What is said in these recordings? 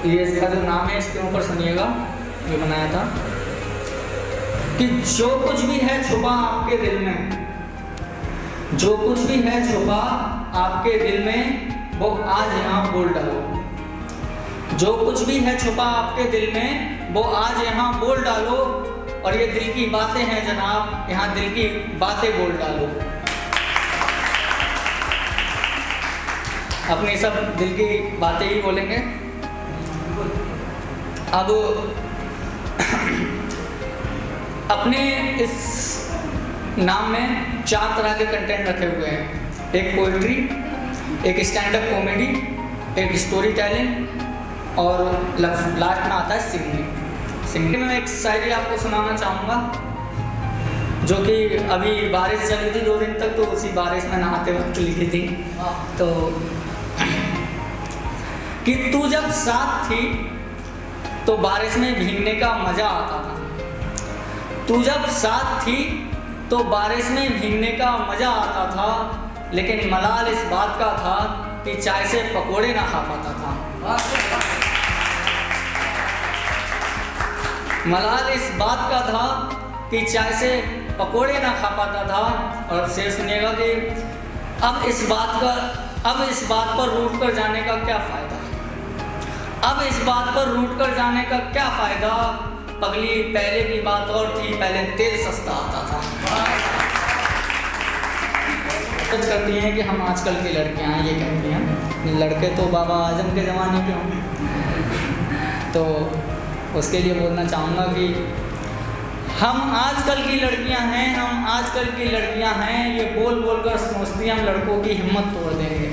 ये इसका जो नाम है इसके ऊपर सुनिएगा, ये बनाया था कि जो कुछ भी है छुपा आपके दिल में, जो कुछ भी है छुपा आपके दिल में, वो आज यहाँ बोल डालो। जो कुछ भी है छुपा आपके दिल में, वो आज यहाँ बोल डालो। और ये दिल की बातें हैं जनाब, यहाँ दिल की बातें बोल डालो। अपनी सब दिल की बातें ही बोलेंगे। अब अपने इस नाम में 4 तरह के कंटेंट रखे हुए हैं। एक पोइट्री, एक स्टैंड अप कॉमेडी, एक स्टोरी टेलिंग और लास्ट में आता है सिंगिंग। सिंगिंग में एक शायरी आपको सुनाना चाहूँगा, जो कि अभी बारिश चली थी 2 दिन तक, तो उसी बारिश में नहाते वक्त लिखी थी। तो कि तू जब साथ थी तो बारिश में भीगने का मजा आता था। तू जब साथ थी तो बारिश में भीगने का मजा आता था, लेकिन मलाल इस बात का था कि चाय से पकोड़े ना खा पाता था। मलाल इस बात का था कि चाय से पकोड़े ना खा पाता था। और शेर सुनिएगा कि अब इस बात पर रूठ कर जाने का क्या फ़ायदा, अब इस बात पर रूठ कर जाने का क्या फ़ायदा। पगली पहले की बात और थी, पहले तेल सस्ता आता था। सच करती हैं कि हम आजकल की लड़कियां हैं, ये कहती हैं लड़के तो बाबा आजम के ज़माने के हों। तो उसके लिए बोलना चाहूँगा कि हम आजकल की लड़कियां हैं, हम आजकल की लड़कियां हैं, ये बोल बोल कर सोचती हैं हम लड़कों की हिम्मत तोड़ देंगे।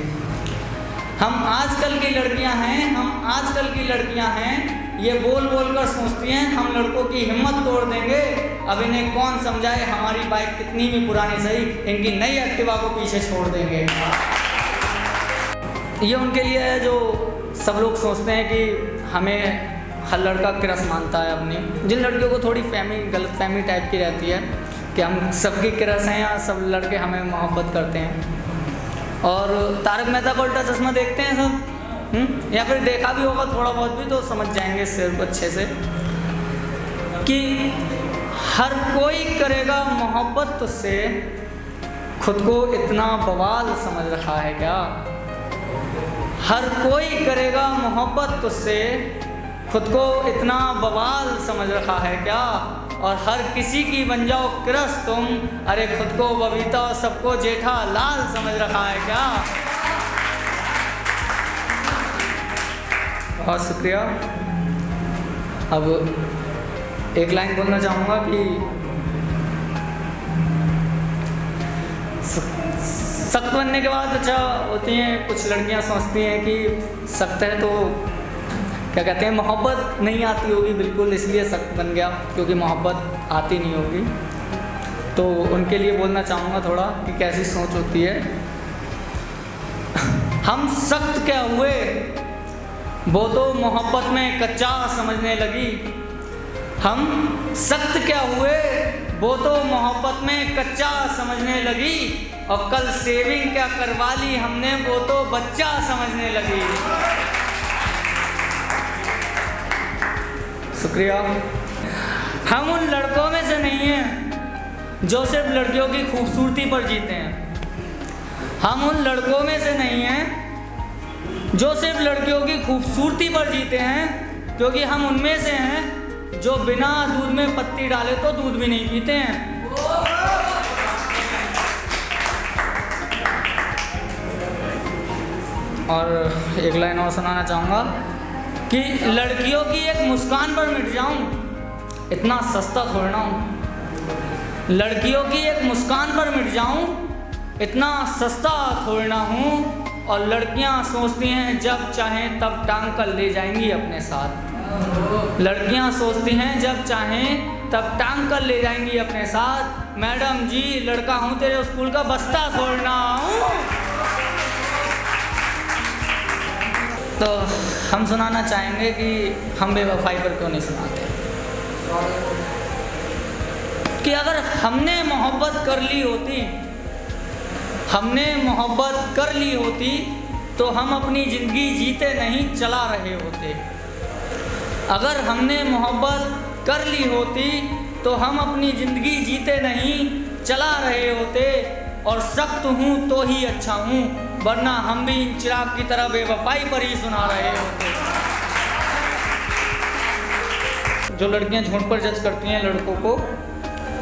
हम आजकल की लड़कियां हैं, हम आजकल की लड़कियां हैं, ये बोल बोल कर सोचती हैं हम लड़कों की हिम्मत तोड़ देंगे। अब इन्हें कौन समझाए हमारी बाइक कितनी भी पुरानी सही, इनकी नई एक्टिवा को पीछे छोड़ देंगे। ये उनके लिए है जो सब लोग सोचते हैं कि हमें हर लड़का क्रश मानता है अपनी। जिन लड़कियों को थोड़ी गलत फहमी टाइप की रहती है कि हम सबकी क्रश हैं या सब लड़के हमें मोहब्बत करते हैं। और तारक मेहता का उल्टा चश्मा देखते हैं सब, या फिर देखा भी होगा थोड़ा बहुत भी, तो समझ जाएंगे सिर्फ अच्छे से कि हर कोई करेगा मोहब्बत तुझसे, खुद को इतना बवाल समझ रखा है क्या। हर कोई करेगा मोहब्बत तुझसे, खुद को इतना बवाल समझ रखा है क्या। और हर किसी की बन जाओ क्रश तुम, अरे खुद को बबीता और सबको जेठा लाल समझ रखा है क्या। बहुत शुक्रिया। अब एक लाइन बोलना चाहूँगा कि सख्त बनने के बाद अच्छा होती हैं कुछ लड़कियां सोचती हैं कि सख्त है तो क्या कहते हैं मोहब्बत नहीं आती होगी बिल्कुल, इसलिए सख्त बन गया, क्योंकि मोहब्बत आती नहीं होगी। तो उनके लिए बोलना चाहूँगा थोड़ा कि कैसी सोच होती है। हम सख्त क्या हुए, वो तो मोहब्बत में कच्चा समझने लगी। हम सख्त क्या हुए, वो तो मोहब्बत में कच्चा समझने लगी। और कल सेविंग क्या करवा ली हमने, वो तो बच्चा समझने लगी। शुक्रिया। हम उन लड़कों में से नहीं हैं जो सिर्फ लड़कियों की खूबसूरती पर जीते हैं। हम उन लड़कों में से नहीं हैं जो सिर्फ लड़कियों की खूबसूरती पर जीते हैं, क्योंकि हम उनमें से हैं जो बिना दूध में पत्ती डाले तो दूध भी नहीं पीते हैं। और एक लाइन और सुनाना चाहूँगा कि लड़कियों की एक मुस्कान पर मिट जाऊं, इतना सस्ता थोड़ा ना हूँ। लड़कियों की एक मुस्कान पर मिट जाऊं, इतना सस्ता थोड़ा ना हूँ। और लड़कियां सोचती हैं जब चाहें तब टांग कर ले जाएंगी अपने साथ। लड़कियां सोचती हैं जब चाहें तब टांग कर ले जाएंगी अपने साथ। मैडम जी लड़का हूँ, तेरे स्कूल का बस्ता छोड़ना हूँ। तो हम सुनाना चाहेंगे कि हम बेवफाई पर क्यों नहीं सुनाते, कि अगर हमने मोहब्बत कर ली होती, हमने मोहब्बत कर ली होती तो हम अपनी ज़िंदगी जीते नहीं चला रहे होते। अगर हमने मोहब्बत कर ली होती तो हम अपनी ज़िंदगी जीते नहीं चला रहे होते, और सख्त हूँ तो ही अच्छा हूँ, वरना हम भी इन चिराग की तरह बेवफाई पर ही सुना रहे होते। जो लड़कियाँ झूठ पर जज करती हैं लड़कों को,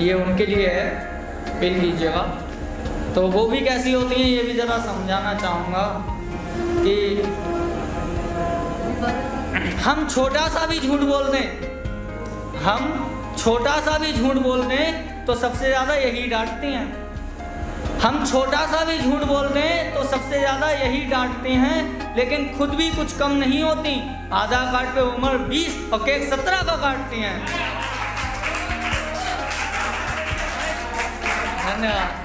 ये उनके लिए है, फील कीजिएगा। तो वो भी कैसी होती हैं ये भी ज़रा समझाना चाहूँगा कि हम छोटा सा भी झूठ बोल दें, हम छोटा सा भी झूठ बोल दें तो सबसे ज़्यादा यही डांटती हैं। हम छोटा सा भी झूठ बोल दें तो सबसे ज़्यादा यही डांटते हैं, लेकिन खुद भी कुछ कम नहीं होती। आधार कार्ड पे उम्र 20 और केक 17 का काटती हैं। धन्यवाद।